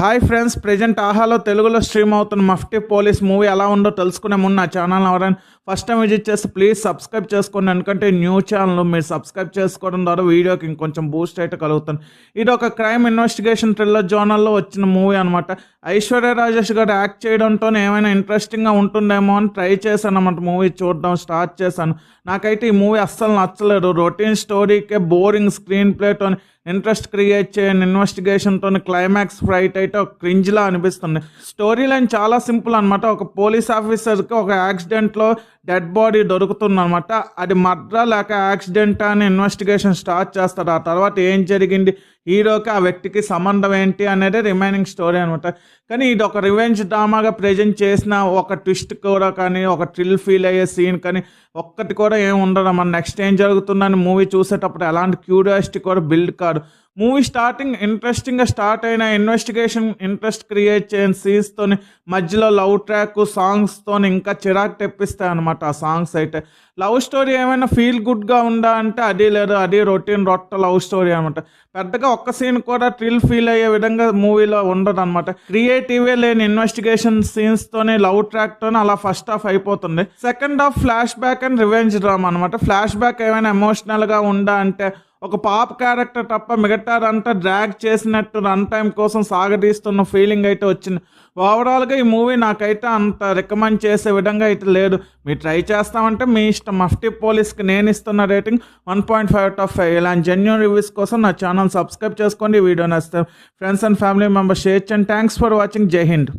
Hi friends, present ఆహాలో తెలుగులో stream అవుతున్న మఫ్టీ పోలీస్ మూవీ ఎలా ఉందో తెలుసుకునే ముందు నా ఛానల్ ఎవరైనా ఫస్ట్ టైం విజిట్ చేస్తే ప్లీజ్ సబ్స్క్రైబ్ చేసుకోండి. ఎందుకంటే న్యూ ఛానల్ మీరు సబ్స్క్రైబ్ చేసుకోవడం ద్వారా వీడియోకి ఇంకొంచెం బూస్ట్ అయితే కలుగుతుంది. ఇది ఒక క్రైమ్ ఇన్వెస్టిగేషన్ థ్రిల్లర్ జోనల్లో వచ్చిన మూవీ అనమాట. ఐశ్వర్య రాజేష్ గారు యాక్ట్ చేయడంతో ఏమైనా ఇంట్రెస్టింగ్గా ఉంటుందేమో అని ట్రై చేశాను అన్నమాట. మూవీ చూడడం స్టార్ట్ చేశాను. నాకైతే ఈ మూవీ అస్సలు నచ్చలేదు. రొటీన్ స్టోరీకే బోరింగ్ స్క్రీన్ ప్లేతో ఇంట్రెస్ట్ క్రియేట్ చేయని ఇన్వెస్టిగేషన్తో క్లైమాక్స్ ఫ్రైట్ అయితే ఒక క్రింజ్లా అనిపిస్తుంది. స్టోరీ లైన్ చాలా సింపుల్ అనమాట. ఒక పోలీస్ ఆఫీసర్కి ఒక యాక్సిడెంట్లో డెడ్ బాడీ దొరుకుతుంది అనమాట. అది మర్డరా లేక యాక్సిడెంట్ అని ఇన్వెస్టిగేషన్ స్టార్ట్ చేస్తారు. ఆ తర్వాత ఏం జరిగింది, హీరోకి ఆ వ్యక్తికి సంబంధం ఏంటి అనేది రిమైనింగ్ స్టోరీ అనమాట. కానీ ఇది ఒక రివెంజ్ డ్రామాగా ప్రజెంట్ చేసిన ఒక ట్విస్ట్ కూడా కానీ ఒక థ్రిల్ ఫీల్ అయ్యే సీన్ కానీ ఒక్కటి కూడా ఏమి ఉండదు. మన నెక్స్ట్ ఏం జరుగుతుందని మూవీ చూసేటప్పుడు ఎలాంటి క్యూరియాసిటీ కూడా బిల్డ్ కాదు. మూవీ స్టార్టింగ్ ఇంట్రెస్టింగ్గా స్టార్ట్ అయిన ఇన్వెస్టిగేషన్ ఇంట్రెస్ట్ క్రియేట్ చేయని సీన్స్తోని మధ్యలో లవ్ ట్రాక్ సాంగ్స్తో ఇంకా చిరాకు తెప్పిస్తాయి అనమాట. ఆ సాంగ్స్ అయితే లవ్ స్టోరీ ఏమైనా ఫీల్ గుడ్గా ఉందా అంటే అది లేదు. అది రొటీన్ లవ్ స్టోరీ అనమాట. పెద్దగా ఒక్క సీన్ కూడా థ్రిల్ ఫీల్ అయ్యే విధంగా మూవీలో ఉండదు అనమాట. క్రియేటివే లేని ఇన్వెస్టిగేషన్ సీన్స్తోనే లవ్ ట్రాక్తోనే అలా ఫస్ట్ హాఫ్ అయిపోతుంది. Second half flash back and revenge drama అనమాట. ఫ్లాష్ బ్యాక్ ఏమైనా ఎమోషనల్గా ఉందా అంటే ఒక పాప క్యారెక్టర్ తప్ప మిగతాదంతా డ్రాగ్ చేసినట్టు రన్ టైం కోసం సాగదీస్తున్న ఫీలింగ్ అయితే వచ్చింది. ఓవరాల్గా ఈ మూవీ నాకైతే అంత రికమెండ్ చేసే విధంగా అయితే లేదు. మీరు ట్రై చేస్తామంటే మీ ఇష్టం. మఫ్టీ పోలీస్కి నేను ఇస్తున్న రేటింగ్ 1.5/5. ఇలాంటి జెన్యూన్ రివ్యూస్ కోసం నా ఛానల్ సబ్స్క్రైబ్ చేసుకోండి. ఈ వీడియో నచ్చితే friends and family members share చేయండి. Thanks for watching. జై హింద్.